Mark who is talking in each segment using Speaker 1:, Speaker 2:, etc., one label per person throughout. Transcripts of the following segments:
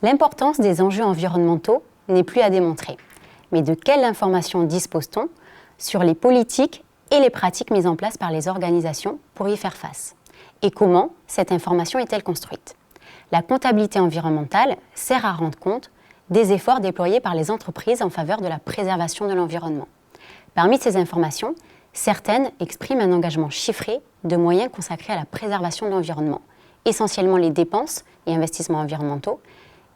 Speaker 1: L'importance des enjeux environnementaux n'est plus à démontrer. Mais de quelle information dispose-t-on sur les politiques et les pratiques mises en place par les organisations pour y faire face? Et comment cette information est-elle construite? La comptabilité environnementale sert à rendre compte des efforts déployés par les entreprises en faveur de la préservation de l'environnement. Parmi ces informations, certaines expriment un engagement chiffré de moyens consacrés à la préservation de l'environnement, essentiellement les dépenses et investissements environnementaux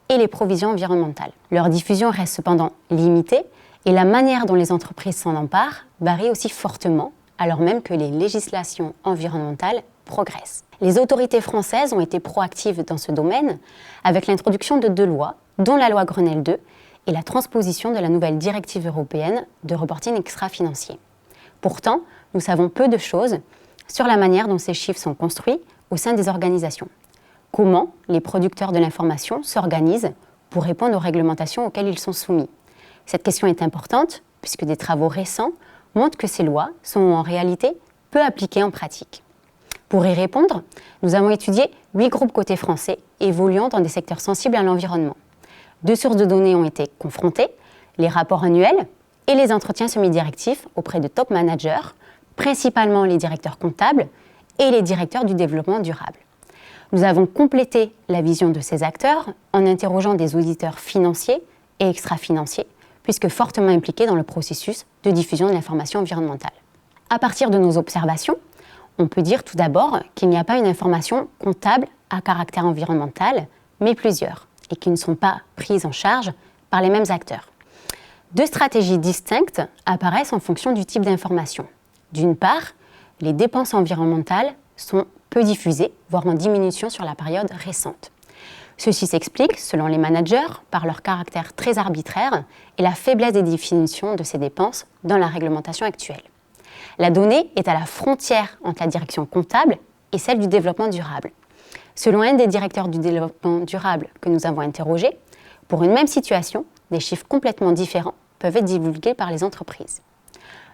Speaker 1: et les provisions environnementales. Leur diffusion reste cependant limitée et la manière dont les entreprises s'en emparent varie aussi fortement, alors même que les législations environnementales progressent. Les autorités françaises ont été proactives dans ce domaine avec l'introduction de 2 lois, dont la loi Grenelle II et la transposition de la nouvelle directive européenne de reporting extra-financier. Pourtant, nous savons peu de choses sur la manière dont ces chiffres sont construits au sein des organisations. Comment les producteurs de l'information s'organisent pour répondre aux réglementations auxquelles ils sont soumis? Cette question est importante puisque des travaux récents montrent que ces lois sont en réalité peu appliquées en pratique. Pour y répondre, nous avons étudié 8 groupes côté français évoluant dans des secteurs sensibles à l'environnement. 2 sources de données ont été confrontées, les rapports annuels et les entretiens semi-directifs auprès de top managers, principalement les directeurs comptables et les directeurs du développement durable. Nous avons complété la vision de ces acteurs en interrogeant des auditeurs financiers et extra-financiers, puisque fortement impliqués dans le processus de diffusion de l'information environnementale. À partir de nos observations, on peut dire tout d'abord qu'il n'y a pas une information comptable à caractère environnemental, mais plusieurs, et qui ne sont pas prises en charge par les mêmes acteurs. 2 stratégies distinctes apparaissent en fonction du type d'information. D'une part, les dépenses environnementales sont peu diffusées, voire en diminution sur la période récente. Ceci s'explique, selon les managers, par leur caractère très arbitraire et la faiblesse des définitions de ces dépenses dans la réglementation actuelle. La donnée est à la frontière entre la direction comptable et celle du développement durable. Selon un des directeurs du développement durable que nous avons interrogé, pour une même situation, des chiffres complètement différents peuvent être divulgués par les entreprises.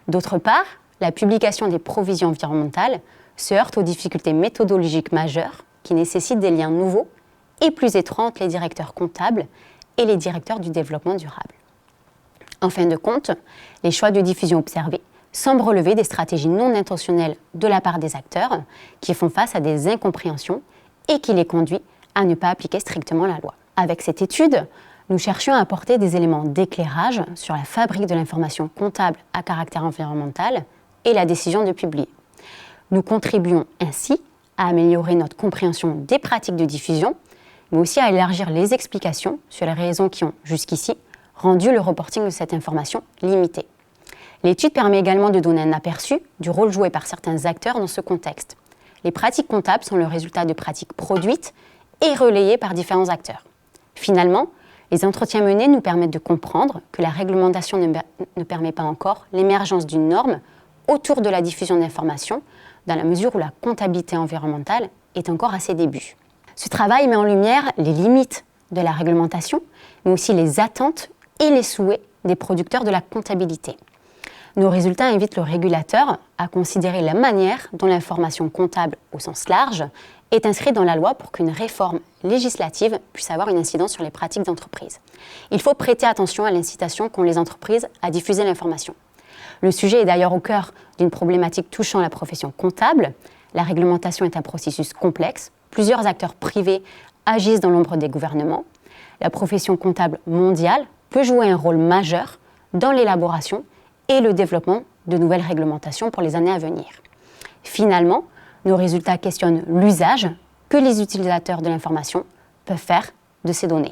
Speaker 1: D'autre part, la publication des provisions environnementales se heurte aux difficultés méthodologiques majeures qui nécessitent des liens nouveaux et plus étroits entre les directeurs comptables et les directeurs du développement durable. En fin de compte, les choix de diffusion observés semblent relever des stratégies non intentionnelles de la part des acteurs qui font face à des incompréhensions et qui les conduit à ne pas appliquer strictement la loi. Avec cette étude, nous cherchions à apporter des éléments d'éclairage sur la fabrique de l'information comptable à caractère environnemental et la décision de publier. Nous contribuons ainsi à améliorer notre compréhension des pratiques de diffusion, mais aussi à élargir les explications sur les raisons qui ont, jusqu'ici, rendu le reporting de cette information limité. L'étude permet également de donner un aperçu du rôle joué par certains acteurs dans ce contexte. Les pratiques comptables sont le résultat de pratiques produites et relayées par différents acteurs. Finalement, les entretiens menés nous permettent de comprendre que la réglementation ne permet pas encore l'émergence d'une norme autour de la diffusion d'informations, dans la mesure où la comptabilité environnementale est encore à ses débuts. Ce travail met en lumière les limites de la réglementation, mais aussi les attentes et les souhaits des producteurs de la comptabilité. Nos résultats invitent le régulateur à considérer la manière dont l'information comptable au sens large est inscrite dans la loi pour qu'une réforme législative puisse avoir une incidence sur les pratiques d'entreprise. Il faut prêter attention à l'incitation qu'ont les entreprises à diffuser l'information. Le sujet est d'ailleurs au cœur d'une problématique touchant la profession comptable. La réglementation est un processus complexe. Plusieurs acteurs privés agissent dans l'ombre des gouvernements. La profession comptable mondiale peut jouer un rôle majeur dans l'élaboration et le développement de nouvelles réglementations pour les années à venir. Finalement, nos résultats questionnent l'usage que les utilisateurs de l'information peuvent faire de ces données.